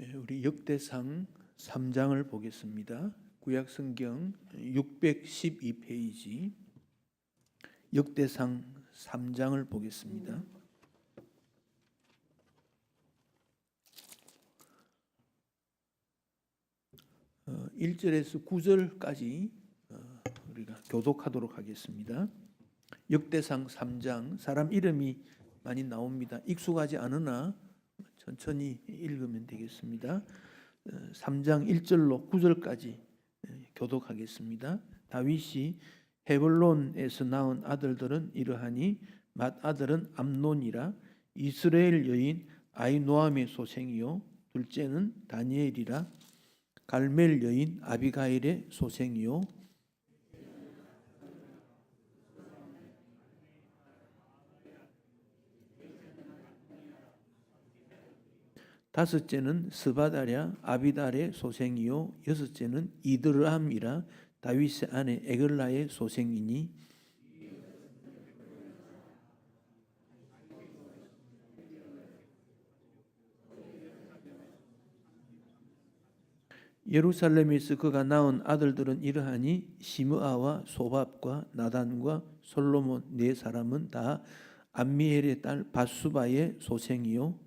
우리 역대상 3장을 보겠습니다. 구약성경 612페이지 역대상 3장을 보겠습니다. 1절에서 9절까지 우리가 교독하도록 하겠습니다. 역대상 3장, 사람 이름이 많이 나옵니다. 익숙하지 않으나 천천히 읽으면 되겠습니다. 3장 1절로 9절까지 교독하겠습니다. 다윗이 헤블론에서 낳은 아들들은 이러하니 맏아들은 암논이라 이스라엘 여인 아히노암의 소생이요 둘째는 다니엘이라 갈멜 여인 아비가일의 소생이요 다섯째는 스바다랴 아비달의 소생이요 여섯째는 이드람이라 다윗의 아내 에글라의 소생이니 예루살렘에서 그가 낳은 아들들은 이러하니 시므아와 소밥과 나단과 솔로몬 네 사람은 다 암미엘의 딸 바수바의 소생이요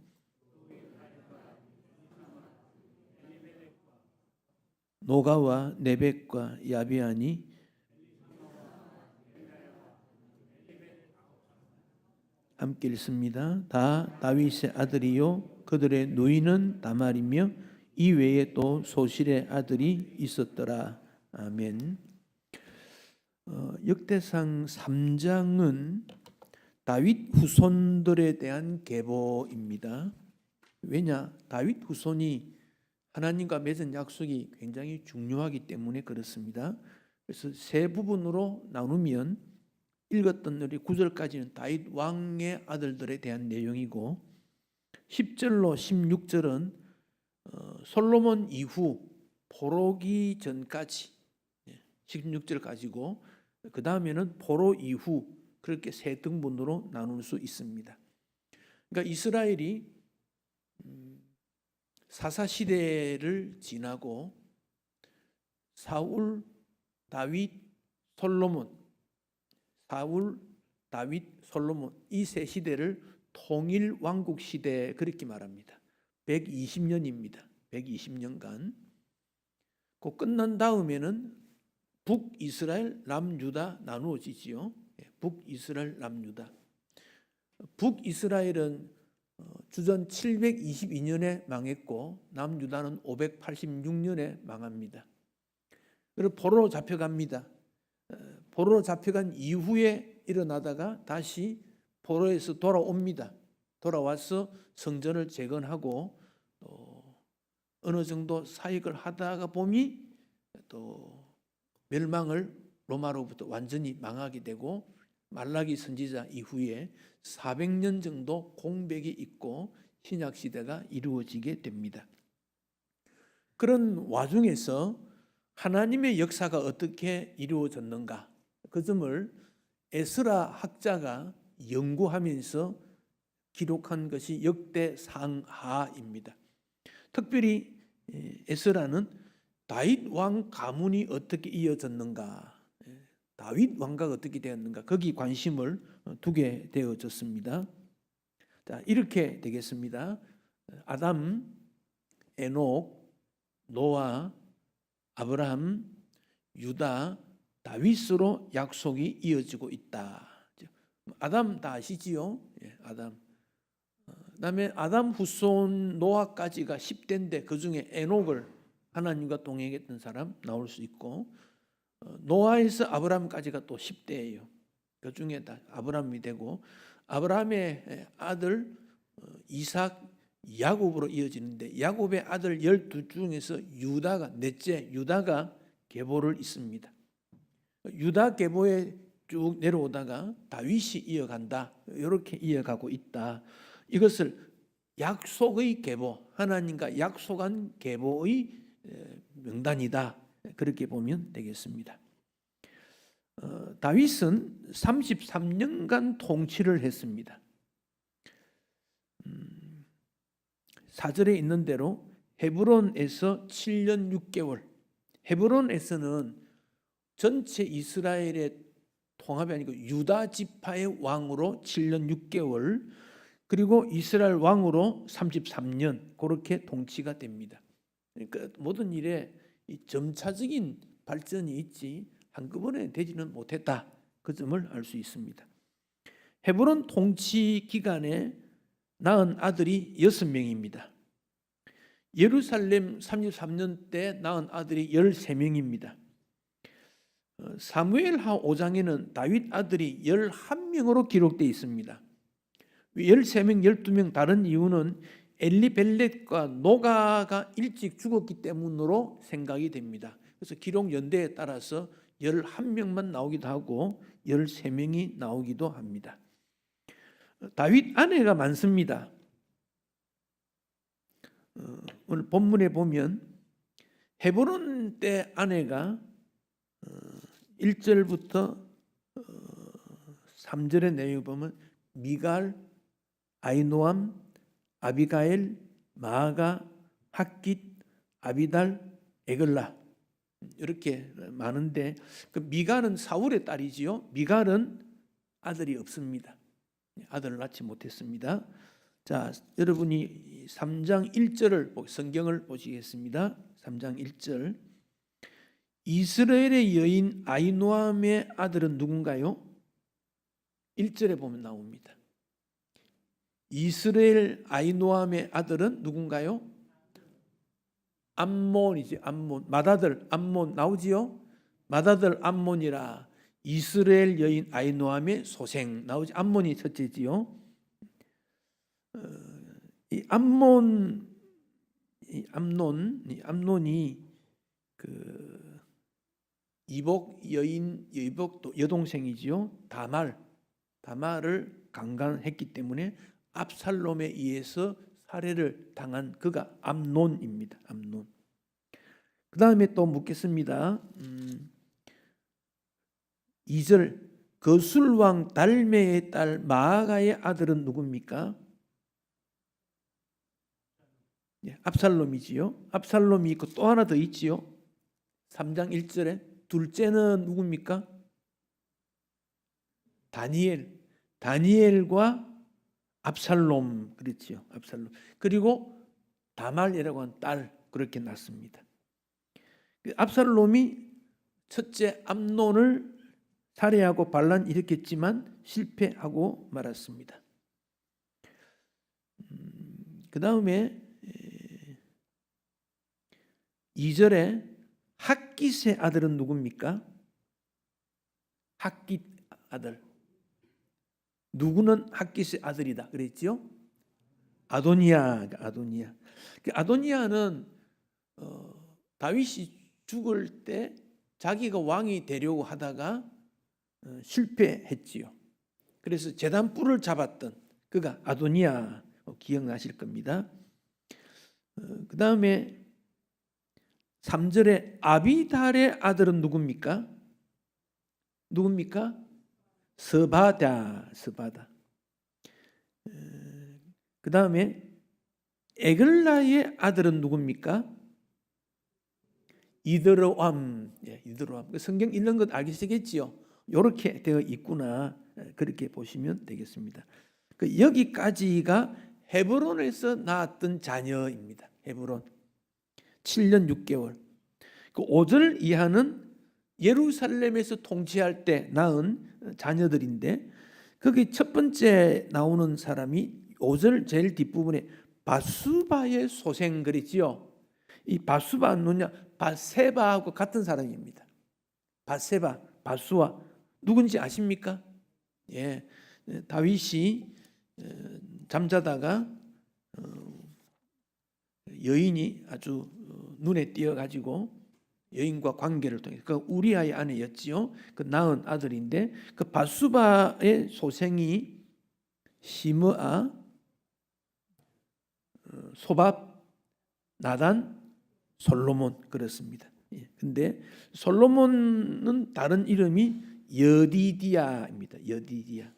노가와 네벡과 야비아니 함께 읽습니다. 다 다윗의 아들이요 그들의 누이는 다말이며 이 외에 또 소실의 아들이 있었더라. 아멘. 역대상 3장은 다윗 후손들에 대한 계보입니다. 왜냐? 다윗 후손이 하나님과 맺은 약속이 굉장히 중요하기 때문에 그렇습니다. 그래서 세 부분으로 나누면 읽었던 우리 9절까지는 다윗 왕의 아들들에 대한 내용이고 10절로 16절은 솔로몬 이후 포로기 전까지 16절까지고 그 다음에는 포로 이후 그렇게 세 등분으로 나눌 수 있습니다. 그러니까 이스라엘이 사사시대를 지나고 사울, 다윗, 솔로몬, 사울, 다윗, 솔로몬 이 세 시대를 통일 왕국 시대 그렇게 말합니다. 120년입니다. 120년간. 그 끝난 다음에는 북이스라엘, 남유다 나누어지지요. 북이스라엘, 남유다. 북이스라엘은 주전 722년에 망했고 남유다는 586년에 망합니다. 그리고 포로로 잡혀갑니다. 포로로 잡혀간 이후에 일어나다가 다시 포로에서 돌아옵니다. 돌아와서 성전을 재건하고 또 어느 정도 사역을 하다가 보니 또 멸망을 로마로부터 완전히 망하게 되고 말라기 선지자 이후에 400년 정도 공백이 있고 신약 시대가 이루어지게 됩니다. 그런 와중에서 하나님의 역사가 어떻게 이루어졌는가 그 점을 에스라 학자가 연구하면서 기록한 것이 역대상하입니다. 특별히 에스라는 다윗 왕 가문이 어떻게 이어졌는가 다윗 왕가가 어떻게 되었는가 거기 관심을 두게 되어졌습니다. 자, 이렇게 되겠습니다. 아담, 에녹, 노아, 아브라함, 유다, 다윗으로 약속이 이어지고 있다. 아담 다 아시지요? 아담. 그다음에 아담 후손 노아까지가 10대인데 그중에 에녹을 하나님과 동행했던 사람 나올 수 있고 노아에서 아브라함까지가 또 10대예요. 그 중에 다 아브라함이 되고 아브라함의 아들 이삭, 야곱으로 이어지는데 야곱의 아들 12 중에서 유다가 넷째 유다가 계보를 잇습니다. 유다 계보에 쭉 내려오다가 다윗이 이어간다. 이렇게 이어가고 있다. 이것을 약속의 계보, 하나님과 약속한 계보의 명단이다. 그렇게 보면 되겠습니다. 다윗은 33년간 통치를 했습니다. 4절에 있는 대로 헤브론에서 7년 6개월. 헤브론에서는 전체 이스라엘의 통합이 아니고 유다 지파의 왕으로 7년 6개월, 그리고 이스라엘 왕으로 33년 그렇게 통치가 됩니다. 그러니까 모든 일에 이 점차적인 발전이 있지 한꺼번에 되지는 못했다. 그 점을 알 수 있습니다. 헤브론 통치 기간에 낳은 아들이 6명입니다. 예루살렘 33년 때 낳은 아들이 13명입니다. 사무엘하 5장에는 다윗 아들이 11명으로 기록되어 있습니다. 13명, 12명 다른 이유는 엘리벨렛과 노가가 일찍 죽었기 때문으로 생각이 됩니다. 그래서 기록 연대에 따라서 11명만 나오기도 하고 13명이 나오기도 합니다. 다윗 아내가 많습니다. 오늘 본문에 보면 헤브론 때 아내가 1절부터 3절의 내용을 보면 미갈, 아이노암, 아비가일, 마아가, 핫깃, 아비달, 에글라 이렇게 많은데 그 미갈은 사울의 딸이지요. 미갈은 아들이 없습니다. 아들을 낳지 못했습니다. 자, 여러분이 3장 1절을 성경을 보시겠습니다. 3장 1절. 이스라엘의 여인 아이노암의 아들은 누군가요? 1절에 보면 나옵니다. 이스라엘 아이노암의 아들은 누군가요? 암몬이지. 암몬. 맏아들 암몬 나오지요? 맏아들 암몬이라 이스라엘 여인 아이노암의 소생 나오지. 암몬이 첫째지요. 이 암논이 그 이복 여인 이복 여동생이지요. 다말을 강간했기 때문에 압살롬에 의해서 살해를 당한 그가 암논입니다. 암논. 그 다음에 또 묻겠습니다. 2절 거술왕 달메의 딸 마아가의 아들은 누굽니까? 압살롬이지요. 압살롬이 있고 또 하나 더 있지요. 3장 1절에 둘째는 누굽니까? 다니엘과 압살롬 그렇지요. 압살롬. 그리고 다말이라고 하는 딸 그렇게 낳습니다. 압살롬이 첫째 암논을 살해하고 반란 일으켰지만 실패하고 말았습니다. 그 다음에 2절에 핫깃의 아들은 누굽니까? 핫깃 아들. 누구는 핫깃의 아들이다 그랬지요? 아도니아. 아도니아는 다윗이 죽을 때 자기가 왕이 되려고 하다가 실패했지요. 그래서 제단 뿔을 잡았던 그가 아도니아 기억나실 겁니다. 그 다음에 3절에 아비달의 아들은 누굽니까? 서바다. 그 다음에 에글라의 아들은 누굽니까? 이드로암. 성경 읽는 것 알겠지요? 이렇게 되어 있구나. 그렇게 보시면 되겠습니다. 여기까지가 헤브론에서 낳았던 자녀입니다. 헤브론 7년 6개월. 5절 이하는 예루살렘에서 통치할 때 낳은 자녀들인데 거기 첫 번째 나오는 사람이 5절 제일 뒷부분에 바수바의 소생 그랬지요. 이 바수바는 누구냐? 바세바하고 같은 사람입니다. 바수와 누군지 아십니까? 예, 다윗이 잠자다가 여인이 아주 눈에 띄어가지고 여인과 관계를 통해 그 우리아의 아내였지요. 그 낳은 아들인데 그 바수바의 소생이 시므아, 소밥, 나단, 솔로몬 그렇습니다. 근데 솔로몬은 다른 이름이 여디디아입니다. 여디디아.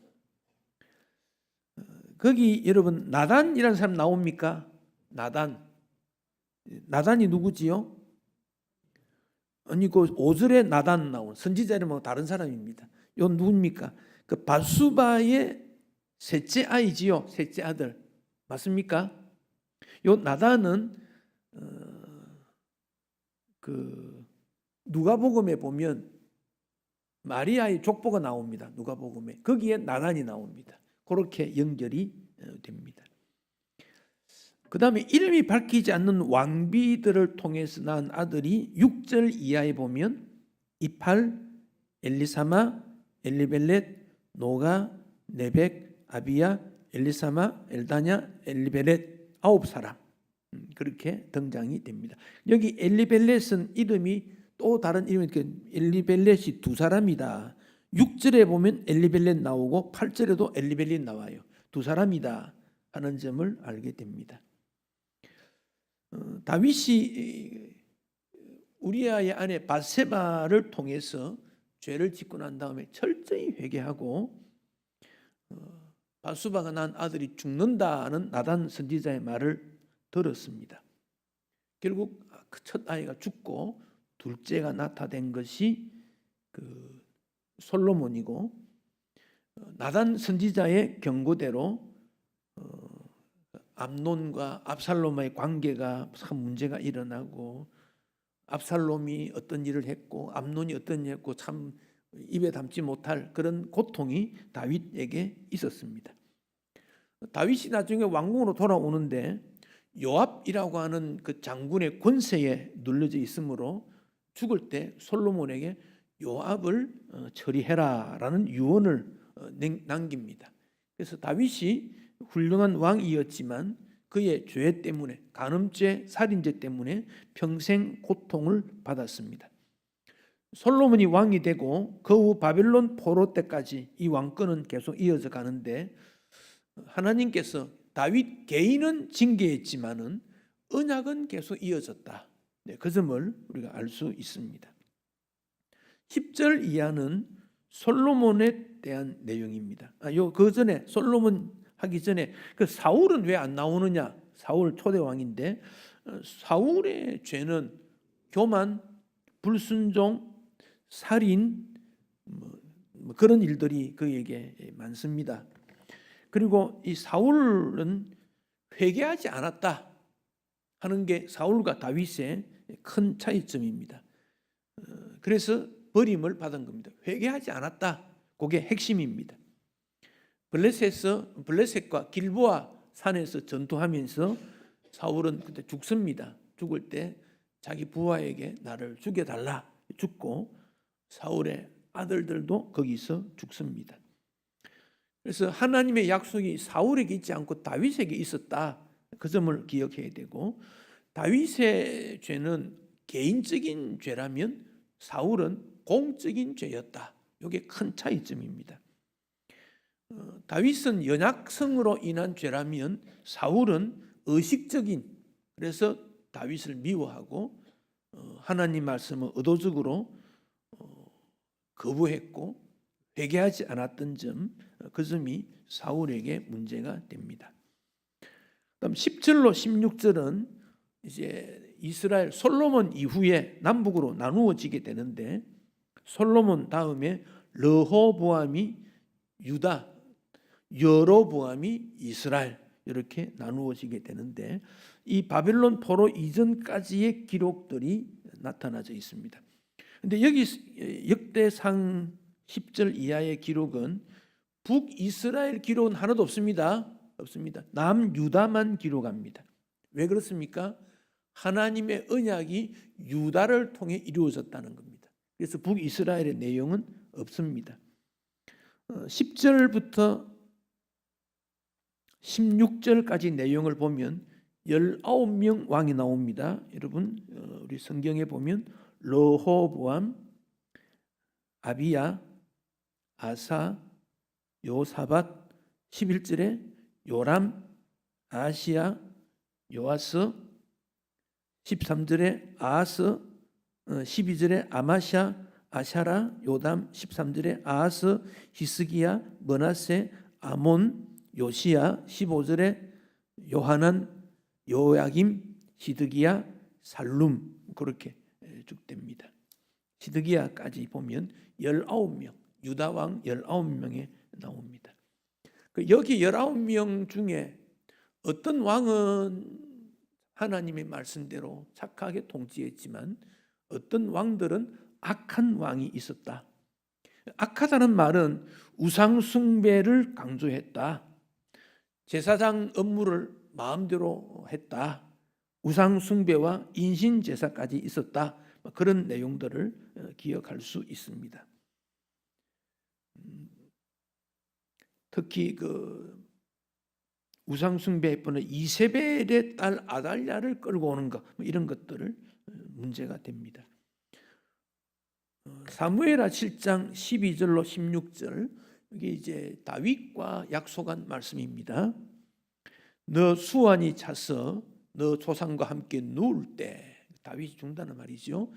거기 여러분 나단이라는 사람 나옵니까? 나단. 나단이 누구지요? 아니 그 5절에 나단 나온 선지자 이름은 다른 사람입니다. 요 누굽니까? 그 바수바의 셋째 아이지요. 셋째 아들. 맞습니까? 요 나단은 그 누가복음에 보면 마리아의 족보가 나옵니다. 누가복음에. 거기에 나단이 나옵니다. 그렇게 연결이 됩니다. 그 다음에 이름이 밝히지 않는 왕비들을 통해서 낳은 아들이 6절 이하에 보면 이팔, 엘리사마, 엘리벨렛, 노가, 네벡, 아비야, 엘리사마, 엘다냐, 엘리벨렛 9사람 그렇게 등장이 됩니다. 여기 엘리벨렛은 이름이 또 다른 이름이 엘리벨렛이 2사람이다. 6절에 보면 엘리벨렛 나오고 8절에도 엘리벨렛 나와요. 2사람이다 하는 점을 알게 됩니다. 다윗이 우리아의 아내 밧세바를 통해서 죄를 짓고 난 다음에 철저히 회개하고 밧세바가 낳은 아들이 죽는다는 나단 선지자의 말을 들었습니다. 결국 그 첫 아이가 죽고 둘째가 나타낸 것이 그 솔로몬이고 나단 선지자의 경고대로 암논과 압살롬의 관계가 참 문제가 일어나고 압살롬이 어떤 일을 했고 암논이 어떤 일을 했고 참 입에 담지 못할 그런 고통이 다윗에게 있었습니다. 다윗이 나중에 왕궁으로 돌아오는데 요압이라고 하는 그 장군의 권세에 눌려져 있으므로 죽을 때 솔로몬에게 요압을 처리해라라는 유언을 남깁니다. 그래서 다윗이 훌륭한 왕이었지만 그의 죄 때문에 간음죄, 살인죄 때문에 평생 고통을 받았습니다. 솔로몬이 왕이 되고 그 후 바벨론 포로 때까지 이 왕권은 계속 이어져 가는데 하나님께서 다윗 개인은 징계했지만은 언약은 계속 이어졌다. 그 점을 우리가 알 수 있습니다. 10절 이하는 솔로몬에 대한 내용입니다. 그 전에 솔로몬 하기 전에 그 사울은 왜 안 나오느냐? 사울 초대 왕인데 사울의 죄는 교만, 불순종, 살인 그런 일들이 그에게 많습니다. 그리고 이 사울은 회개하지 않았다 하는 게 사울과 다윗의 큰 차이점입니다. 그래서 버림을 받은 겁니다. 회개하지 않았다. 그게 핵심입니다. 블레셋과 길보아 산에서 전투하면서 사울은 그때 죽습니다. 죽을 때 자기 부하에게 나를 죽여달라 죽고 사울의 아들들도 거기서 죽습니다. 그래서 하나님의 약속이 사울에게 있지 않고 다윗에게 있었다. 그 점을 기억해야 되고 다윗의 죄는 개인적인 죄라면 사울은 공적인 죄였다. 이게 큰 차이점입니다. 다윗은 연약성으로 인한 죄라면 사울은 의식적인 그래서 다윗을 미워하고 하나님 말씀을 의도적으로 거부했고 회개하지 않았던 점, 그 점이 사울에게 문제가 됩니다. 그다음 10절로 16절은 이제 이스라엘 솔로몬 이후에 남북으로 나누어지게 되는데 솔로몬 다음에 르호보암이 유다, 여로보암이 이스라엘 이렇게 나누어지게 되는데 이 바벨론 포로 이전까지의 기록들이 나타나져 있습니다. 그런데 여기 역대상 10절 이하의 기록은 북이스라엘 기록은 하나도 없습니다. 남유다만 기록합니다. 왜 그렇습니까? 하나님의 언약이 유다를 통해 이루어졌다는 겁니다. 그래서 북이스라엘의 내용은 없습니다. 10절부터 16절까지 내용을 보면 19명 왕이 나옵니다. 여러분 우리 성경에 보면 르호보암, 아비야, 아사, 요사밧, 11절에 요람, 아시야, 요아스, 13절에 아하스, 12절에 아마샤, 아샤라, 요담, 13절에 아하스, 히스기야, 므낫세, 아몬, 요시야, 15절에 요하난, 요야김, 시드기야, 살룸 그렇게 쭉 됩니다. 시드기야까지 보면 19명, 유다 왕 19명에 나옵니다. 여기 19명 중에 어떤 왕은 하나님의 말씀대로 착하게 통치했지만 어떤 왕들은 악한 왕이 있었다. 악하다는 말은 우상 숭배를 강조했다. 제사장 업무를 마음대로 했다. 우상 숭배와 인신 제사까지 있었다. 그런 내용들을 기억할 수 있습니다. 특히 우상 숭배에는 이세벨의 딸 아달랴를 끌고 오는 것 이런 것들을 문제가 됩니다. 사무엘하 7장 12절로 16절 이게 이제 다윗과 약속한 말씀입니다. 너 수완이 차서 너 조상과 함께 누울 때 다윗이 죽는다는 말이죠.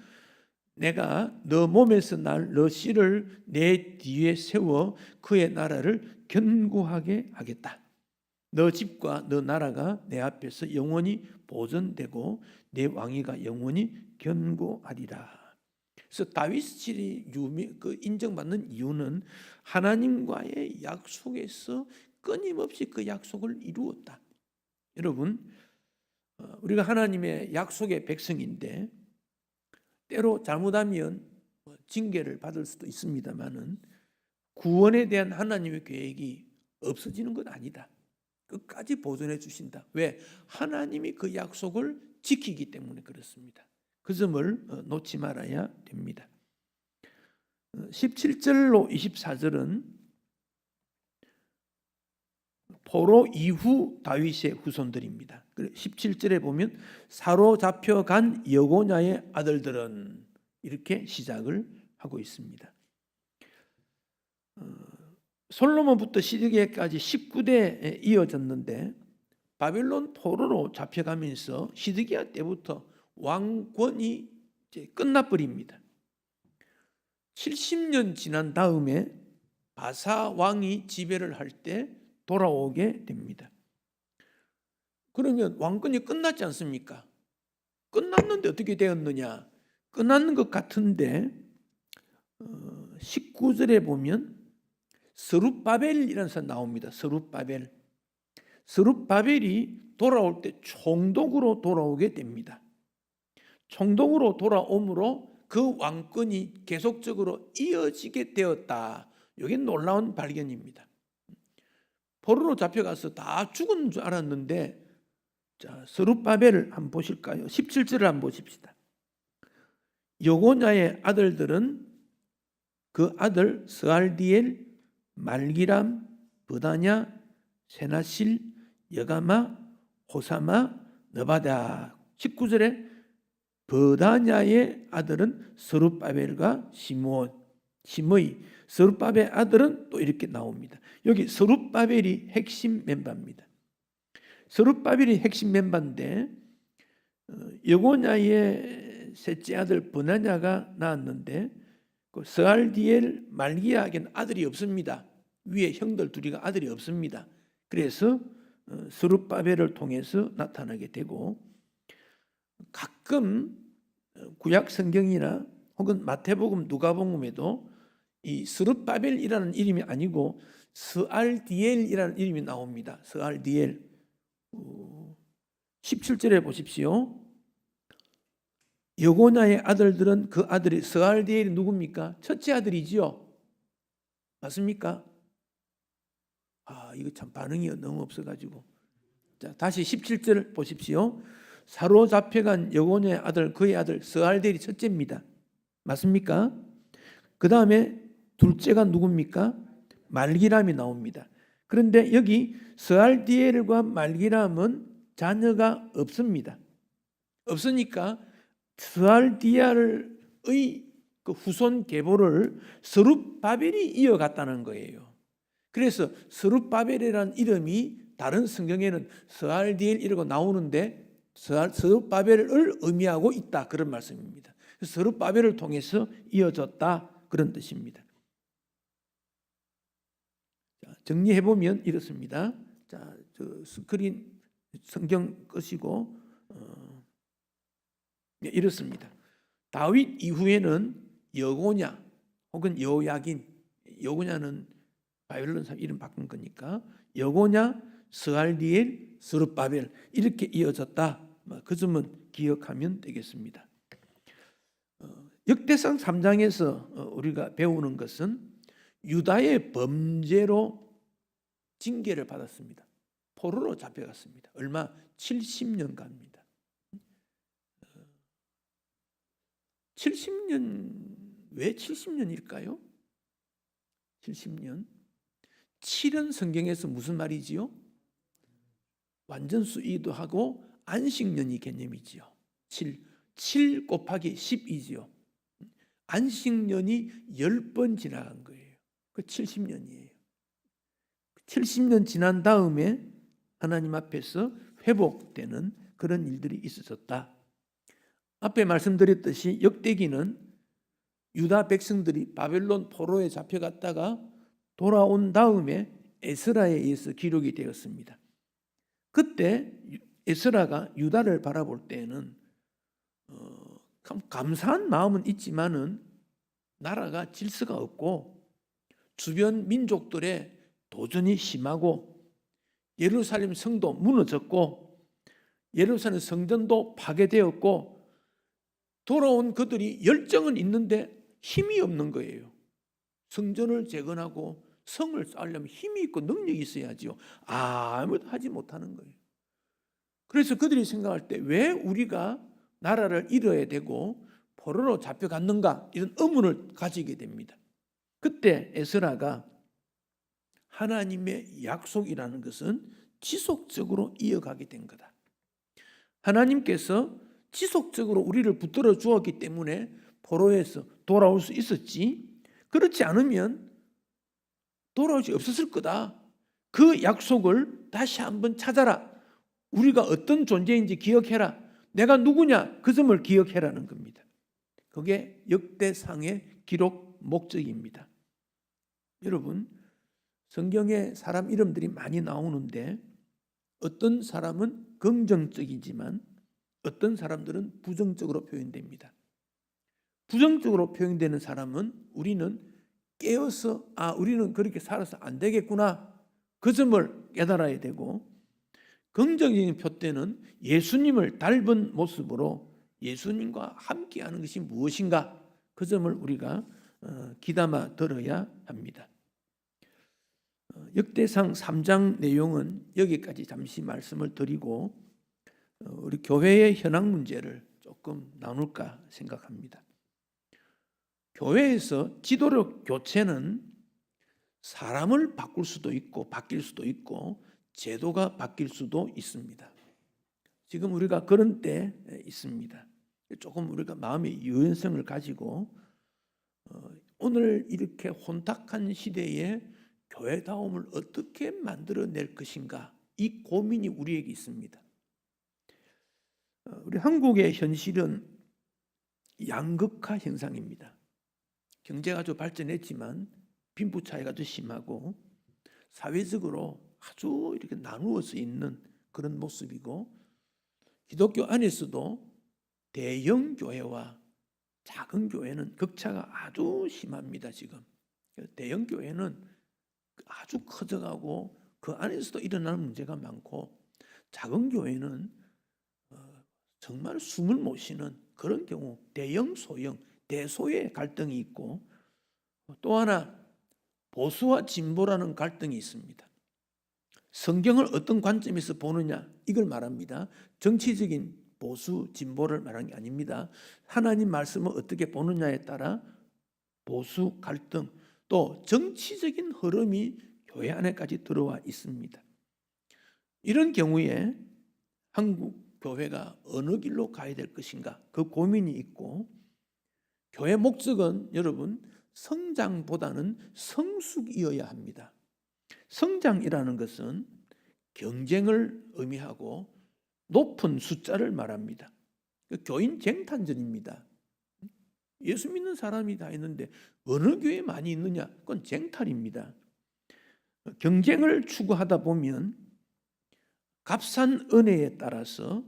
내가 너 몸에서 날 너 씨를 내 뒤에 세워 그의 나라를 견고하게 하겠다. 너 집과 너 나라가 내 앞에서 영원히 보존되고 내 왕위가 영원히 견고하리라. 그래서 다윗이 인정받는 이유는 하나님과의 약속에서 끊임없이 그 약속을 이루었다. 여러분, 우리가 하나님의 약속의 백성인데 때로 잘못하면 징계를 받을 수도 있습니다만은 구원에 대한 하나님의 계획이 없어지는 건 아니다. 끝까지 보존해 주신다. 왜? 하나님이 그 약속을 지키기 때문에 그렇습니다. 그 점을 놓지 말아야 됩니다. 17절로 24절은 포로 이후 다윗의 후손들입니다. 17절에 보면 사로잡혀간 여고냐의 아들들은 이렇게 시작을 하고 있습니다. 솔로몬부터 시드기야까지 19대에 이어졌는데 바벨론 포로로 잡혀가면서 시드기야 때부터 왕권이 이제 끝나버립니다. 70년 지난 다음에 바사 왕이 지배를 할 때 돌아오게 됩니다. 그러면 왕권이 끝났지 않습니까? 끝났는데 어떻게 되었느냐? 끝났는 것 같은데 19절에 보면 스룹바벨이라는 사람 나옵니다. 스룹바벨이 돌아올 때 총독으로 돌아오게 됩니다. 총독으로 돌아오므로 그 왕권이 계속적으로 이어지게 되었다. 이게 놀라운 발견입니다. 포로로 잡혀가서 다 죽은 줄 알았는데 자, 스룹바벨을 한번 보실까요? 17절을 한번 보십시다. 여고냐의 아들들은 그 아들 스알디엘, 말기람, 브다냐, 세나실, 여가마, 호사마, 너바다. 19절에 브다냐의 아들은 스룹바벨과 시므이, 스룹바벨 아들은 또 이렇게 나옵니다. 여기 스룹바벨이 핵심 멤버입니다. 스룹바벨이 핵심 멤버인데 여고냐의 셋째 아들 브나냐가 낳았는데 스알디엘, 말기야에게는 아들이 없습니다. 위에 형들 둘이가 아들이 없습니다. 그래서 스룹바벨을 통해서 나타나게 되고 가끔 구약 성경이나 혹은 마태복음, 누가복음에도 이 스룹바벨이라는 이름이 아니고 스알디엘이라는 이름이 나옵니다. 스알디엘 17절에 보십시오. 여고냐의 아들들은 그 아들이 스알디엘이 누굽니까? 첫째 아들이지요. 맞습니까? 이거 참 반응이 너무 없어가지고. 자, 다시 17절 보십시오. 사로잡혀간 여고냐의 아들, 그의 아들 스알디엘이 첫째입니다. 맞습니까? 그 다음에 둘째가 누굽니까? 말기람이 나옵니다. 그런데 여기 스알디엘과 말기람은 자녀가 없습니다. 없으니까 스알디엘의 그 후손 계보를 스룹바벨이 이어갔다는 거예요. 그래서 스룹바벨이라는 이름이 다른 성경에는 스알디엘이라고 나오는데 스룹바벨을 의미하고 있다 그런 말씀입니다. 스룹바벨을 통해서 이어졌다 그런 뜻입니다. 정리해 보면 이렇습니다. 자, 스크린 성경 끄시고 네, 이렇습니다. 다윗 이후에는 여고냐 혹은 여야긴, 여고냐는 바벨론 사람 이름 바꾼 거니까 여고냐, 스알디엘, 스룹바벨 이렇게 이어졌다. 그 점은 기억하면 되겠습니다. 역대상 3장에서 우리가 배우는 것은 유다의 범죄로 징계를 받았습니다. 포로로 잡혀갔습니다. 얼마? 70년간입니다. 70년, 왜 70년일까요? 70년. 7은 성경에서 무슨 말이지요? 완전수이도 하고 안식년이 개념이지요. 7 곱하기 10이지요. 안식년이 10번 지나간 거예요. 그 70년이에요. 70년 지난 다음에 하나님 앞에서 회복되는 그런 일들이 있어졌다. 앞에 말씀드렸듯이 역대기는 유다 백성들이 바벨론 포로에 잡혀갔다가 돌아온 다음에 에스라에 의해서 기록이 되었습니다. 그때 에스라가 유다를 바라볼 때에는 감사한 마음은 있지만은 나라가 질서가 없고 주변 민족들의 도전이 심하고 예루살렘 성도 무너졌고 예루살렘 성전도 파괴되었고 돌아온 그들이 열정은 있는데 힘이 없는 거예요. 성전을 재건하고 성을 쌓으려면 힘이 있고 능력이 있어야지요. 아무것도 하지 못하는 거예요. 그래서 그들이 생각할 때 왜 우리가 나라를 잃어야 되고 포로로 잡혀갔는가 이런 의문을 가지게 됩니다. 그때 에스라가 하나님의 약속이라는 것은 지속적으로 이어가게 된 거다. 하나님께서 지속적으로 우리를 붙들어 주었기 때문에 포로에서 돌아올 수 있었지, 그렇지 않으면 돌아올 수 없었을 거다. 그 약속을 다시 한번 찾아라. 우리가 어떤 존재인지 기억해라. 내가 누구냐? 그 점을 기억해라는 겁니다. 그게 역대상의 기록 목적입니다. 여러분, 성경에 사람 이름들이 많이 나오는데 어떤 사람은 긍정적이지만 어떤 사람들은 부정적으로 표현됩니다. 부정적으로 표현되는 사람은 우리는 깨어서 우리는 그렇게 살아서 안 되겠구나, 그 점을 깨달아야 되고, 긍정적인 표대는 예수님을 닮은 모습으로 예수님과 함께하는 것이 무엇인가, 그 점을 우리가 귀담아 들어야 합니다. 역대상 3장 내용은 여기까지 잠시 말씀을 드리고 우리 교회의 현황 문제를 조금 나눌까 생각합니다. 교회에서 지도력 교체는 사람을 바꿀 수도 있고 바뀔 수도 있고 제도가 바뀔 수도 있습니다. 지금 우리가 그런 때 있습니다. 조금 우리가 마음의 유연성을 가지고 오늘 이렇게 혼탁한 시대에 교회다움을 어떻게 만들어낼 것인가, 이 고민이 우리에게 있습니다. 우리 한국의 현실은 양극화 현상입니다. 경제가 아주 발전했지만 빈부 차이가 더 심하고 사회적으로 아주 이렇게 나누어서 있는 그런 모습이고, 기독교 안에서도 대형 교회와 작은 교회는 격차가 아주 심합니다. 지금 대형 교회는 아주 커져가고 그 안에서도 일어나는 문제가 많고, 작은 교회는 정말 숨을 못 쉬는 그런 경우, 대형, 소형, 대소의 갈등이 있고, 또 하나 보수와 진보라는 갈등이 있습니다. 성경을 어떤 관점에서 보느냐, 이걸 말합니다. 정치적인 보수, 진보를 말하는 게 아닙니다. 하나님 말씀을 어떻게 보느냐에 따라 보수, 갈등, 또 정치적인 흐름이 교회 안에까지 들어와 있습니다. 이런 경우에 한국 교회가 어느 길로 가야 될 것인가, 그 고민이 있고, 교회 목적은 여러분 성장보다는 성숙이어야 합니다. 성장이라는 것은 경쟁을 의미하고 높은 숫자를 말합니다. 교인 쟁탈전입니다. 예수 믿는 사람이 다 있는데 어느 교회에 많이 있느냐? 그건 쟁탈입니다. 경쟁을 추구하다 보면 값싼 은혜에 따라서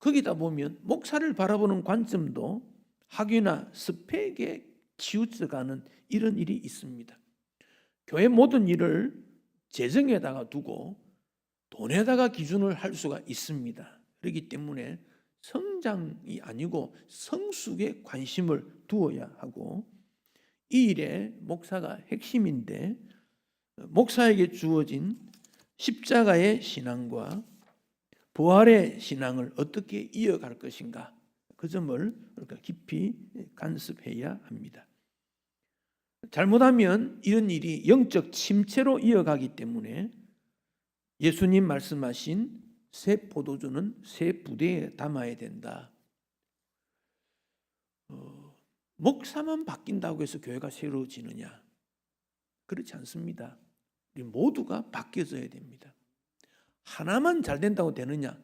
거기다 보면 목사를 바라보는 관점도 학위나 스펙에 치우쳐가는 이런 일이 있습니다. 교회 모든 일을 재정에다가 두고 돈에다가 기준을 할 수가 있습니다. 그렇기 때문에 성장이 아니고 성숙에 관심을 두어야 하고, 이 일에 목사가 핵심인데, 목사에게 주어진 십자가의 신앙과 부활의 신앙을 어떻게 이어갈 것인가, 그 점을 깊이 간섭해야 합니다. 잘못하면 이런 일이 영적 침체로 이어가기 때문에 예수님 말씀하신 새 포도주는 새 부대에 담아야 된다. 목사만 바뀐다고 해서 교회가 새로워지느냐? 그렇지 않습니다. 우리 모두가 바뀌어져야 됩니다. 하나만 잘 된다고 되느냐?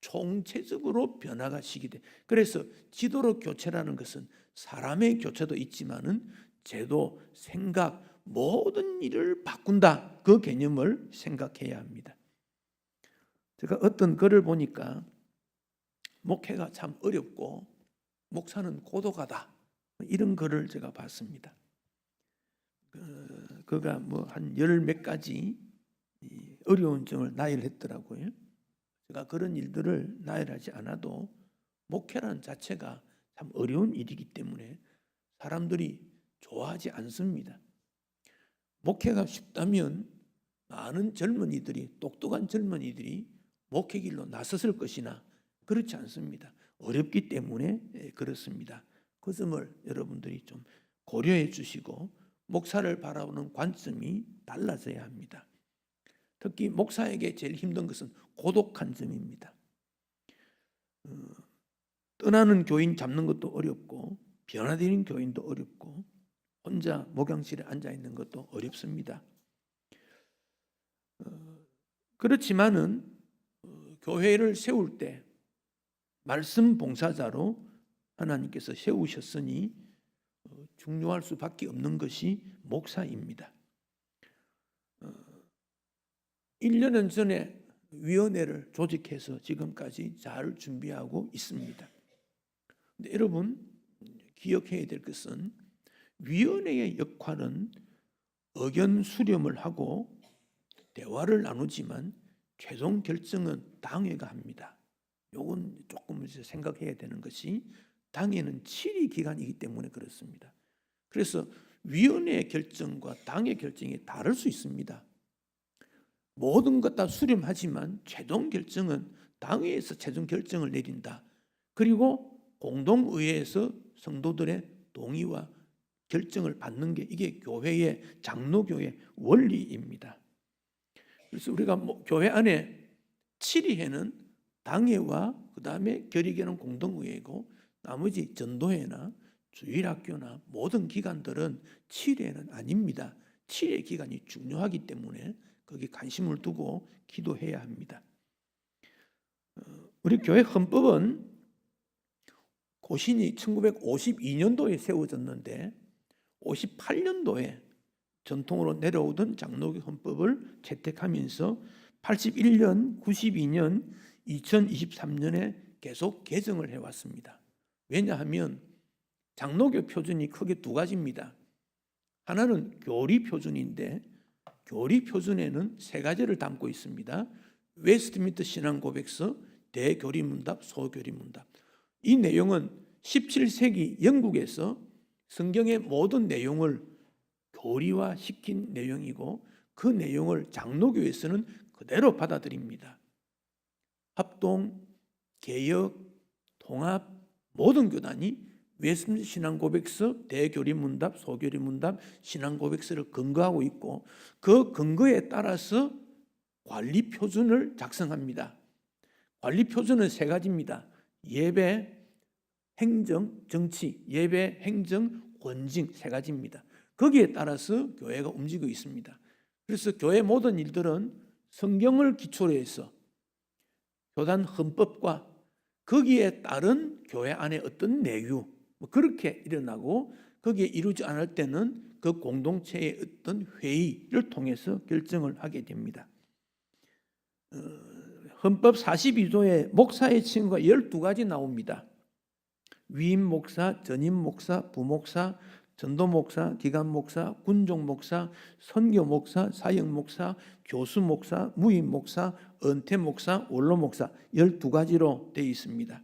총체적으로 변화가 시기돼. 그래서 지도로 교체라는 것은 사람의 교체도 있지만은 제도, 생각, 모든 일을 바꾼다. 그 개념을 생각해야 합니다. 제가 어떤 글을 보니까 목회가 참 어렵고 목사는 고독하다, 이런 글을 제가 봤습니다. 그가 뭐 한 열 몇 가지 어려운 점을 나열했더라고요. 제가 그런 일들을 나열하지 않아도 목회라는 자체가 참 어려운 일이기 때문에 사람들이 좋아하지 않습니다. 목회가 쉽다면 많은 젊은이들이, 똑똑한 젊은이들이 목회 길로 나섰을 것이나 그렇지 않습니다. 어렵기 때문에 그렇습니다. 그 점을 여러분들이 좀 고려해 주시고 목사를 바라보는 관점이 달라져야 합니다. 특히 목사에게 제일 힘든 것은 고독한 점입니다. 떠나는 교인 잡는 것도 어렵고 변화되는 교인도 어렵고 혼자 목양실에 앉아 있는 것도 어렵습니다. 그렇지만은 교회를 세울 때 말씀 봉사자로 하나님께서 세우셨으니 중요할 수밖에 없는 것이 목사입니다. 1년은 전에 위원회를 조직해서 지금까지 잘 준비하고 있습니다. 근데 여러분 기억해야 될 것은 위원회의 역할은 의견 수렴을 하고 대화를 나누지만 최종 결정은 당회가 합니다. 요건 조금 생각해야 되는 것이, 당회는 7위 기관이기 때문에 그렇습니다. 그래서 위원회의 결정과 당회 결정이 다를 수 있습니다. 모든 것 다 수렴하지만 최종 결정은 당회에서 최종 결정을 내린다. 그리고 공동의회에서 성도들의 동의와 결정을 받는 게 이게 교회의 장로교의 원리입니다. 그래서 우리가 교회 안에 7위회는 당회와 그 다음에 결의회는 공동의회고 나머지 전도회나 주일학교나 모든 기관들은 7회는 아닙니다. 7회 기간이 중요하기 때문에 거기 관심을 두고 기도해야 합니다. 우리 교회 헌법은 고신이 1952년도에 세워졌는데 58년도에 전통으로 내려오던 장로교 헌법을 채택하면서 81년, 92년, 2023년에 계속 개정을 해왔습니다. 왜냐하면 장로교 표준이 크게 두 가지입니다. 하나는 교리 표준인데 교리 표준에는 세 가지를 담고 있습니다. 웨스트민스터 신앙고백서, 대교리문답, 소교리문답. 이 내용은 17세기 영국에서 성경의 모든 내용을 교리화시킨 내용이고 그 내용을 장로교에서는 그대로 받아들입니다. 합동, 개혁, 통합 모든 교단이 웨스트민스터 신앙고백서, 대교리문답, 소교리문답, 신앙고백서를 근거하고 있고 그 근거에 따라서 관리표준을 작성합니다. 관리표준은 세 가지입니다. 예배, 행정, 정치, 예배, 행정, 권징 세 가지입니다. 거기에 따라서 교회가 움직이고 있습니다. 그래서 교회 모든 일들은 성경을 기초로 해서 교단 헌법과 거기에 따른 교회 안에 어떤 내유 그렇게 일어나고 거기에 이루지 않을 때는 그 공동체의 어떤 회의를 통해서 결정을 하게 됩니다. 헌법 42조에 목사의 칭호가 12가지 나옵니다. 위임 목사, 전임 목사, 부목사, 전도 목사, 기관 목사, 군종 목사, 선교 목사, 사역 목사, 교수 목사, 무임 목사, 은퇴 목사, 원로 목사 12가지로 되어 있습니다.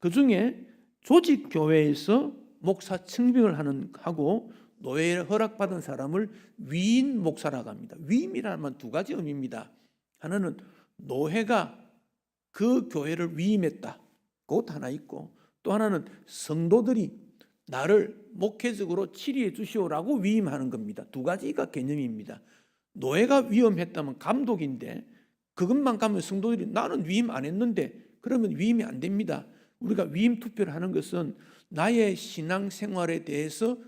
그 중에 조직 교회에서 목사 층빙을 하고 노예를 허락받은 사람을 위임 목사라고 합니다. 위임이라는 두 가지 의미입니다. 하나는 노회가 그 교회를 위임했다. 그것 하나 있고, 또 하나는 성도들이 나를 목회적으로 치리해 주시오라고 위임하는 겁니다. 두 가지가 개념입니다. 노예가 위임했다면 감독인데 그것만 가면 성도들이 나는 위임 안 했는데 그러면 위임이 안 됩니다. 우리가 위임 투표를 하는 것은 나의 신앙 생활에 대해서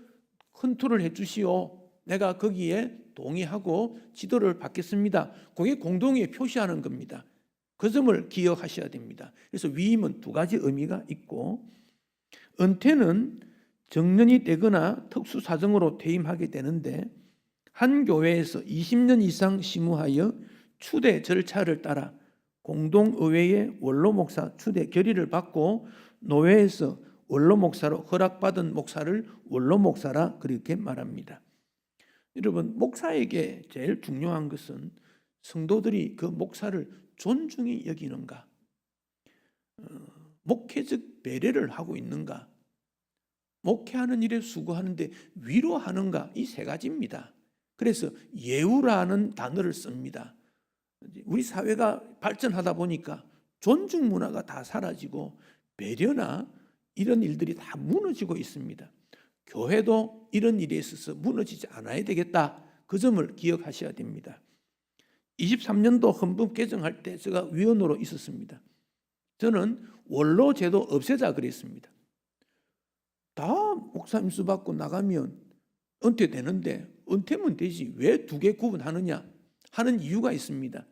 컨트롤 해 주시오. 내가 거기에 동의하고 지도를 받겠습니다. 그게 공동의에 표시하는 겁니다. 그 점을 기억하셔야 됩니다. 그래서 위임은 두 가지 의미가 있고, 은퇴는 정년이 되거나 특수 사정으로 퇴임하게 되는데 한 교회에서 20년 이상 심우하여 추대 절차를 따라 공동의회의 원로 목사 추대 결의를 받고 노회에서 원로 목사로 허락받은 목사를 원로 목사라 그렇게 말합니다. 여러분, 목사에게 제일 중요한 것은 성도들이 그 목사를 존중히 여기는가, 목회적 배려를 하고 있는가, 목회하는 일에 수고하는데 위로하는가, 이 세 가지입니다. 그래서 예우라는 단어를 씁니다. 우리 사회가 발전하다 보니까 존중 문화가 다 사라지고 배려나 이런 일들이 다 무너지고 있습니다. 교회도 이런 일에 있어서 무너지지 않아야 되겠다. 그 점을 기억하셔야 됩니다. 23년도 헌법 개정할 때 제가 위원으로 있었습니다. 저는 원로 제도 없애자 그랬습니다. 다 목사님 수 받고 나가면 은퇴되는데 은퇴면 되지 왜 두 개 구분하느냐 하는 이유가 있습니다.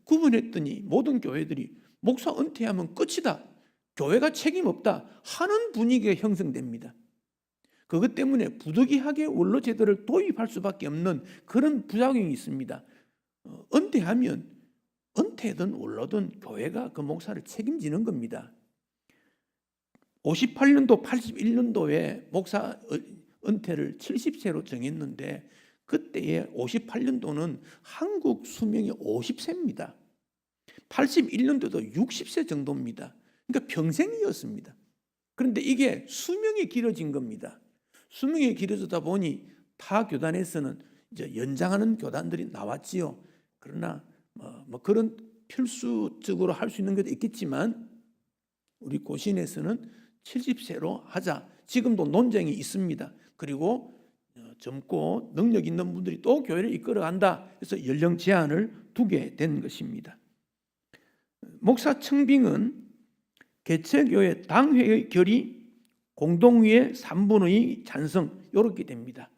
구분했더니 모든 교회들이 목사 은퇴하면 끝이다, 교회가 책임 없다 하는 분위기가 형성됩니다. 그것 때문에 부득이하게 원로 제도를 도입할 수밖에 없는 그런 부작용이 있습니다. 은퇴하면 은퇴든 원로든 교회가 그 목사를 책임지는 겁니다. 58년도 81년도에 목사 은퇴를 70세로 정했는데 그때의 58년도는 한국 수명이 50세입니다. 81년도도 60세 정도입니다. 그러니까 평생이었습니다. 그런데 이게 수명이 길어진 겁니다. 수명이 길어지다 보니 타 교단에서는 이제 연장하는 교단들이 나왔지요. 그러나 뭐 그런 필수적으로 할 수 있는 것도 있겠지만 우리 고신에서는 70세로 하자. 지금도 논쟁이 있습니다. 그리고 젊고 능력 있는 분들이 또 교회를 이끌어간다. 그래서 연령 제한을 두게 된 것입니다. 목사 청빙은 개체교회 당회의 결의, 공동의회 3분의 찬성 이렇게 됩니다.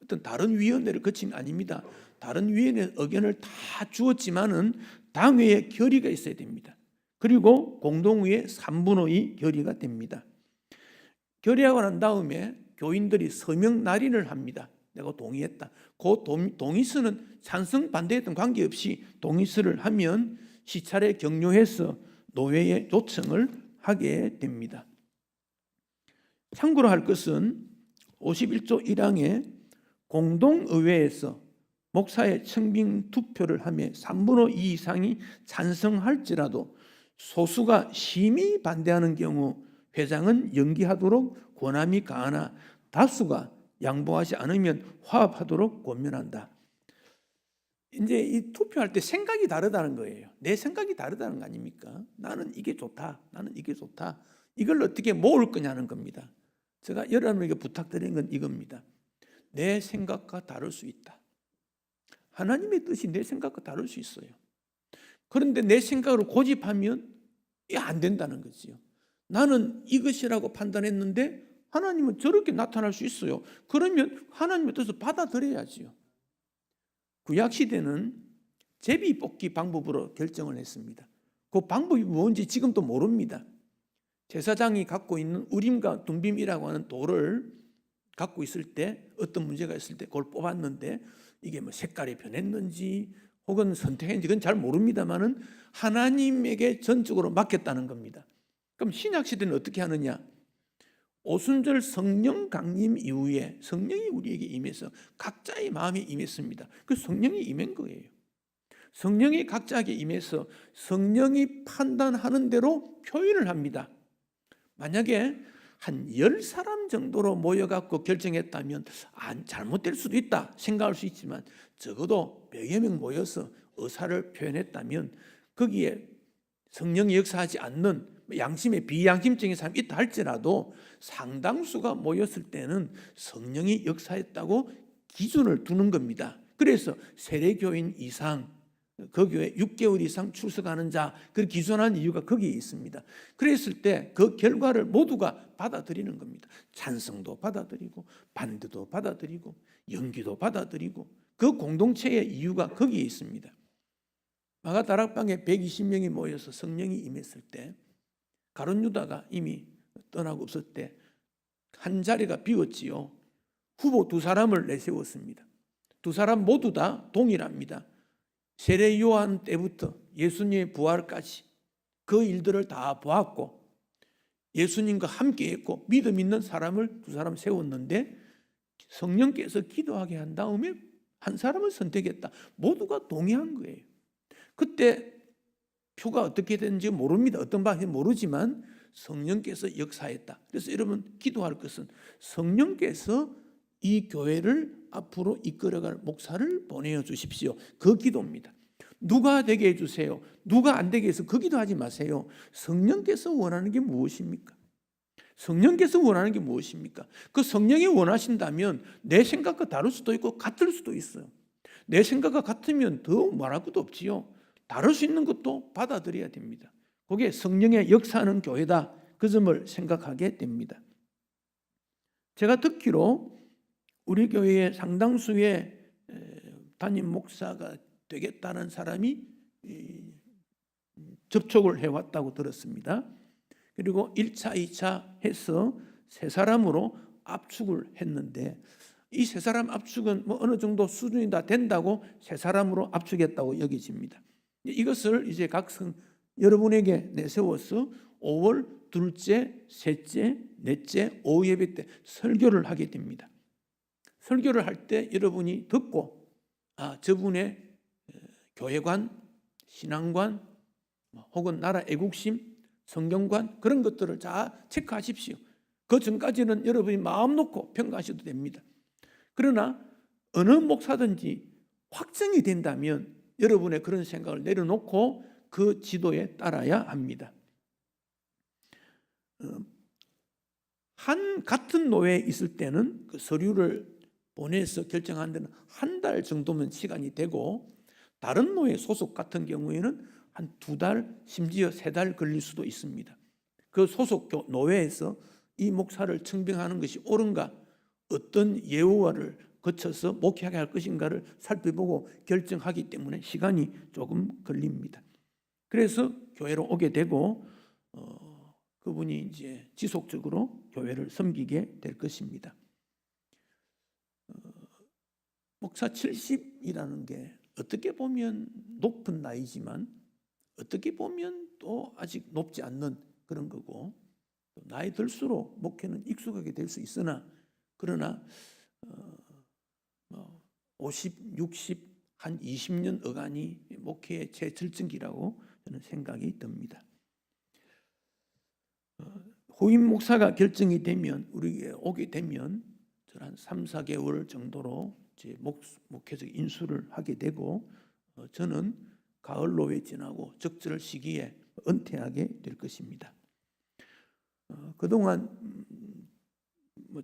어떤 다른 위원회를 거친 게 아닙니다. 다른 위원회 의견을 다 주었지만은 당회의 결의가 있어야 됩니다. 그리고 공동의회 3분의 결의가 됩니다. 결의하고 난 다음에 교인들이 서명 날인을 합니다. 내가 동의했다. 그 동의서는 찬성 반대했던 관계없이 동의서를 하면 시찰에 격려해서 노회에 요청을 하게 됩니다. 참고로 할 것은 51조 1항에 공동의회에서 목사의 청빙 투표를 하며 3분의 2 이상이 찬성할지라도 소수가 심히 반대하는 경우 회장은 연기하도록 권함이 가하나 다수가 양보하지 않으면 화합하도록 권면한다. 이제 이 투표할 때 생각이 다르다는 거예요. 내 생각이 다르다는 거 아닙니까? 나는 이게 좋다. 나는 이게 좋다. 이걸 어떻게 모을 거냐는 겁니다. 제가 여러분에게 부탁드리는 건 이겁니다. 내 생각과 다를 수 있다. 하나님의 뜻이 내 생각과 다를 수 있어요. 그런데 내 생각으로 고집하면 이게 안 된다는 거지요. 나는 이것이라고 판단했는데 하나님은 저렇게 나타날 수 있어요. 그러면 하나님의 뜻을 받아들여야지요. 구약시대는 제비 뽑기 방법으로 결정을 했습니다. 그 방법이 뭔지 지금도 모릅니다. 제사장이 갖고 있는 우림과 둠빔이라고 하는 돌을 갖고 있을 때 어떤 문제가 있을 때 그걸 뽑았는데 이게 뭐 색깔이 변했는지 혹은 선택했는지 그건 잘 모릅니다만은 하나님에게 전적으로 맡겼다는 겁니다. 그럼 신약 시대는 어떻게 하느냐? 오순절 성령 강림 이후에 성령이 우리에게 임해서 각자의 마음에 임했습니다. 그 성령이 임한 거예요. 성령이 각자에게 임해서 성령이 판단하는 대로 표현을 합니다. 만약에 한 10사람 정도로 모여갖고 결정했다면 잘못될 수도 있다 생각할 수 있지만 적어도 100여 명 모여서 의사를 표현했다면 거기에 성령이 역사하지 않는 양심에 비양심적인 사람이 있다 할지라도 상당수가 모였을 때는 성령이 역사했다고 기준을 두는 겁니다. 그래서 세례교인 이상 그 교회 6개월 이상 출석하는 자, 그 기준하는 이유가 거기에 있습니다. 그랬을 때 그 결과를 모두가 받아들이는 겁니다. 찬성도 받아들이고 반대도 받아들이고 연기도 받아들이고 그 공동체의 이유가 거기에 있습니다. 마가 다락방에 120명이 모여서 성령이 임했을 때 가룟 유다가 이미 떠나고 없을 때 한 자리가 비었지요. 후보 2사람을 내세웠습니다. 2사람 모두 다 동일합니다. 세례 요한 때부터 예수님의 부활까지 그 일들을 다 보았고 예수님과 함께 했고 믿음 있는 사람을 2사람 세웠는데 성령께서 기도하게 한 다음에 한 사람을 선택했다. 모두가 동의한 거예요. 그때 표가 어떻게 되는지 모릅니다. 어떤 방식인지 모르지만 성령께서 역사했다. 그래서 여러분 기도할 것은 성령께서 이 교회를 앞으로 이끌어갈 목사를 보내어 주십시오. 그 기도입니다. 누가 되게 해주세요. 누가 안 되게 해서 그 기도하지 마세요. 성령께서 원하는 게 무엇입니까? 성령께서 원하는 게 무엇입니까? 그 성령이 원하신다면 내 생각과 다를 수도 있고 같을 수도 있어요. 내 생각과 같으면 더 말할 것도 없지요. 다를 수 있는 것도 받아들여야 됩니다. 그게 성령의 역사하는 교회다. 그 점을 생각하게 됩니다. 제가 듣기로 우리 교회의 상당수의 담임 목사가 되겠다는 사람이 접촉을 해왔다고 들었습니다. 그리고 1차, 2차 해서 3사람으로 압축을 했는데 이 3사람 압축은 뭐 어느 정도 수준이 다 된다고 3사람으로 압축했다고 여겨집니다. 이것을 이제 여러분에게 내세워서 5월 둘째, 셋째, 넷째, 오후 예배 때 설교를 하게 됩니다. 설교를 할 때 여러분이 듣고 저분의 교회관, 신앙관, 혹은 나라 애국심, 성경관 그런 것들을 잘 체크하십시오. 그 전까지는 여러분이 마음 놓고 평가하셔도 됩니다. 그러나 어느 목사든지 확정이 된다면 여러분의 그런 생각을 내려놓고 그 지도에 따라야 합니다. 같은 노예에 있을 때는 그 서류를 보내서 결정하는 데는 한 달 정도면 시간이 되고 다른 노예 소속 같은 경우에는 한 2달 심지어 3달 걸릴 수도 있습니다. 그 소속 노예에서 이 목사를 청빙하는 것이 옳은가 어떤 예우화를 거쳐서 목회하게 할 것인가를 살펴보고 결정하기 때문에 시간이 조금 걸립니다. 그래서 교회로 오게 되고 그분이 이제 지속적으로 교회를 섬기게 될 것입니다. 목사 70이라는 게 어떻게 보면 높은 나이지만 어떻게 보면 또 아직 높지 않는 그런 거고 나이 들수록 목회는 익숙하게 될 수 있으나 그러나 50, 60, 한 20년 어간이 목회의 최절정기라고 저는 생각이 듭니다. 후임 목사가 결정이 되면 우리에게 오게 되면 한 3, 4개월 정도로 제 목회적 인수를 하게 되고 저는 가을 노회 지나고 적절 시기에 은퇴하게 될 것입니다. 그동안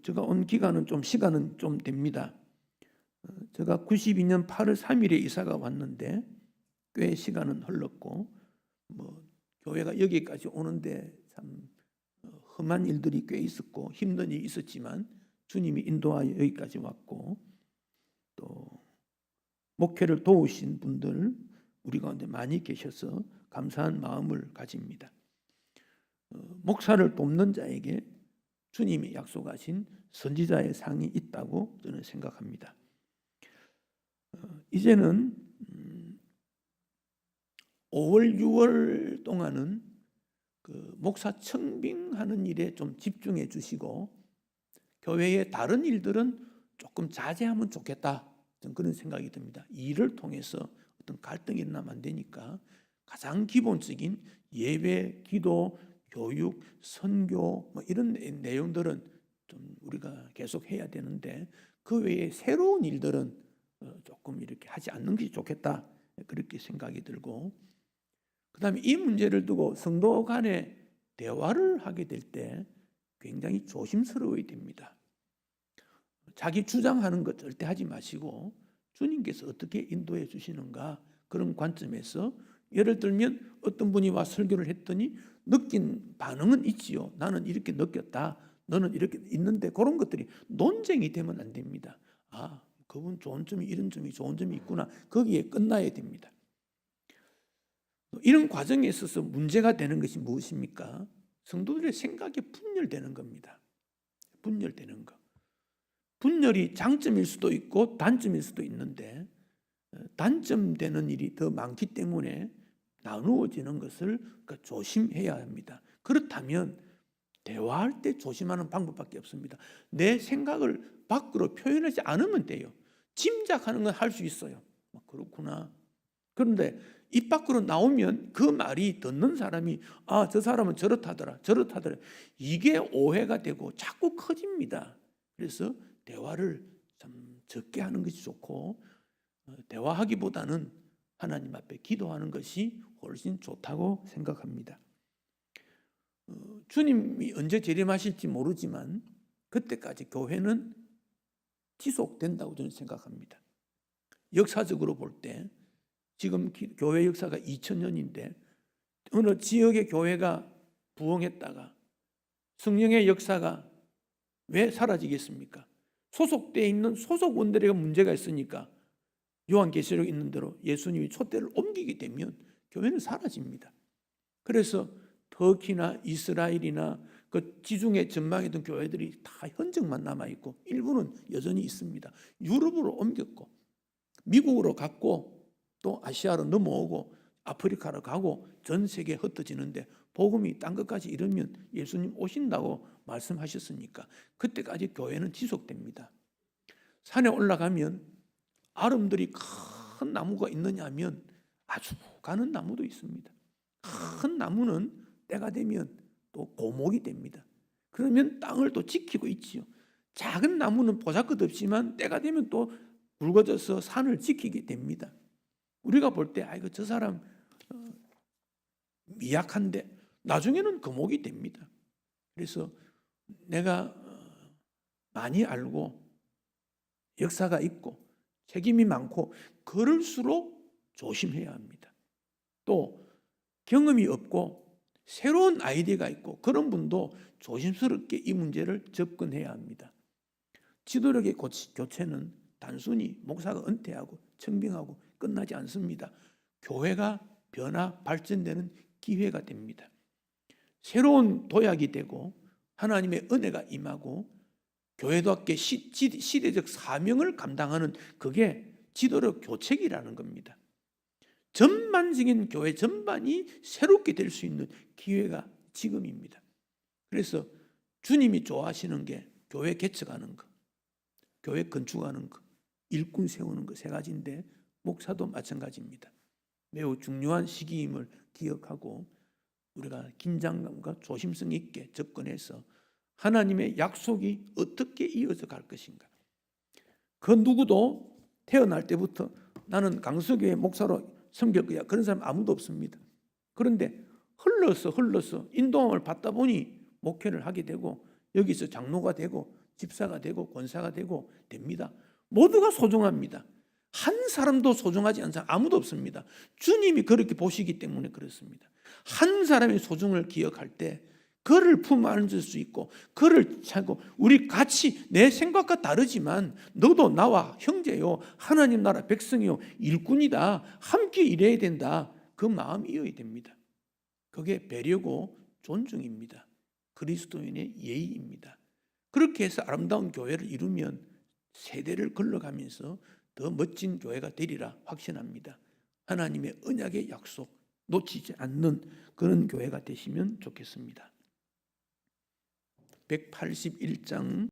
제가 온 기간은 시간은 좀 됩니다. 제가 92년 8월 3일에 이사가 왔는데 꽤 시간은 흘렀고 교회가 여기까지 오는데 참 험한 일들이 꽤 있었고 힘든 일이 있었지만 주님이 인도하여 여기까지 왔고 또 목회를 도우신 분들 우리 가운데 많이 계셔서 감사한 마음을 가집니다. 목사를 돕는 자에게 주님이 약속하신 선지자의 상이 있다고 저는 생각합니다. 이제는 5월, 6월 동안은 그 목사 청빙하는 일에 좀 집중해 주시고 교회의 다른 일들은 조금 자제하면 좋겠다. 저는 그런 생각이 듭니다. 일을 통해서 어떤 갈등이 일어나면 안 되니까 가장 기본적인 예배, 기도, 교육, 선교 뭐 이런 내용들은 좀 우리가 계속 해야 되는데 그 외에 새로운 일들은 조금 이렇게 하지 않는 게 좋겠다. 그렇게 생각이 들고 그다음에 이 문제를 두고 성도 간에 대화를 하게 될 때 굉장히 조심스러워야 됩니다. 자기 주장하는 것 절대 하지 마시고 주님께서 어떻게 인도해 주시는가 그런 관점에서 예를 들면 어떤 분이 와 설교를 했더니 느낀 반응은 있지요. 나는 이렇게 느꼈다. 너는 이렇게 있는데 그런 것들이 논쟁이 되면 안 됩니다. 아, 그분 좋은 점이 이런 점이 좋은 점이 있구나. 거기에 끝나야 됩니다. 이런 과정에 있어서 문제가 되는 것이 무엇입니까? 성도들의 생각이 분열되는 겁니다. 분열되는 것. 분열이 장점일 수도 있고 단점일 수도 있는데 단점되는 일이 더 많기 때문에 나누어지는 것을 조심해야 합니다. 그렇다면 대화할 때 조심하는 방법밖에 없습니다. 내 생각을 밖으로 표현하지 않으면 돼요. 짐작하는 건 할 수 있어요. 그렇구나. 그런데 입 밖으로 나오면 그 말이 듣는 사람이 아, 저 사람은 저렇다더라 저렇다더라 이게 오해가 되고 자꾸 커집니다. 그래서 대화를 좀 적게 하는 것이 좋고 대화하기보다는 하나님 앞에 기도하는 것이 훨씬 좋다고 생각합니다. 주님이 언제 재림하실지 모르지만 그때까지 교회는 지속된다고 저는 생각합니다. 역사적으로 볼 때 지금 교회 역사가 2000년인데 어느 지역의 교회가 부흥했다가 성령의 역사가 왜 사라지겠습니까? 소속되어 있는 소속원들에게 문제가 있으니까 요한계시록에 있는 대로 예수님이 촛대를 옮기게 되면 교회는 사라집니다. 그래서 터키나 이스라엘이나 그 지중해 전망했던 교회들이 다 흔적만 남아있고 일부는 여전히 있습니다. 유럽으로 옮겼고 미국으로 갔고 또 아시아로 넘어오고 아프리카로 가고 전 세계에 흩어지는데 복음이 딴 것까지 이르면 예수님 오신다고 말씀하셨으니까 그때까지 교회는 지속됩니다. 산에 올라가면 아름드리 큰 나무가 있느냐 하면 아주 가는 나무도 있습니다. 큰 나무는 때가 되면 또 고목이 됩니다. 그러면 땅을 또 지키고 있지요. 작은 나무는 보잘것없지만 때가 되면 또 굵어져서 산을 지키게 됩니다. 우리가 볼 때 아이고 저 사람 미약한데 나중에는 거목이 됩니다. 그래서 내가 많이 알고 역사가 있고 책임이 많고 그럴수록 조심해야 합니다. 또 경험이 없고 새로운 아이디어가 있고 그런 분도 조심스럽게 이 문제를 접근해야 합니다. 지도력의 교체는 단순히 목사가 은퇴하고 청빙하고 끝나지 않습니다. 교회가 변화 발전되는 기회가 됩니다. 새로운 도약이 되고 하나님의 은혜가 임하고 교회답게 시대적 사명을 감당하는 그게 지도력 교체기라는 겁니다. 전반적인 교회 전반이 새롭게 될 수 있는 기회가 지금입니다. 그래서 주님이 좋아하시는 게 교회 개척하는 거, 교회 건축하는 거, 일꾼 세우는 거 세 가지인데 목사도 마찬가지입니다. 매우 중요한 시기임을 기억하고 우리가 긴장감과 조심성 있게 접근해서 하나님의 약속이 어떻게 이어져 갈 것인가. 그 누구도 태어날 때부터 나는 강서교회 목사로 섬길 거야 그런 사람 아무도 없습니다. 그런데 흘러서 인도함을 받다 보니 목회를 하게 되고 여기서 장로가 되고 집사가 되고 권사가 되고 됩니다. 모두가 소중합니다. 한 사람도 소중하지 않은 사람 아무도 없습니다. 주님이 그렇게 보시기 때문에 그렇습니다. 한 사람의 소중을 기억할 때 그를 품 안을 수 있고 그를 찾고 우리 같이 내 생각과 다르지만 너도 나와 형제요 하나님 나라 백성이요 일꾼이다 함께 일해야 된다 그 마음이 이어야 됩니다. 그게 배려고 존중입니다. 그리스도인의 예의입니다. 그렇게 해서 아름다운 교회를 이루면 세대를 걸러가면서 더 멋진 교회가 되리라 확신합니다. 하나님의 언약의 약속 놓치지 않는 그런 교회가 되시면 좋겠습니다. 181장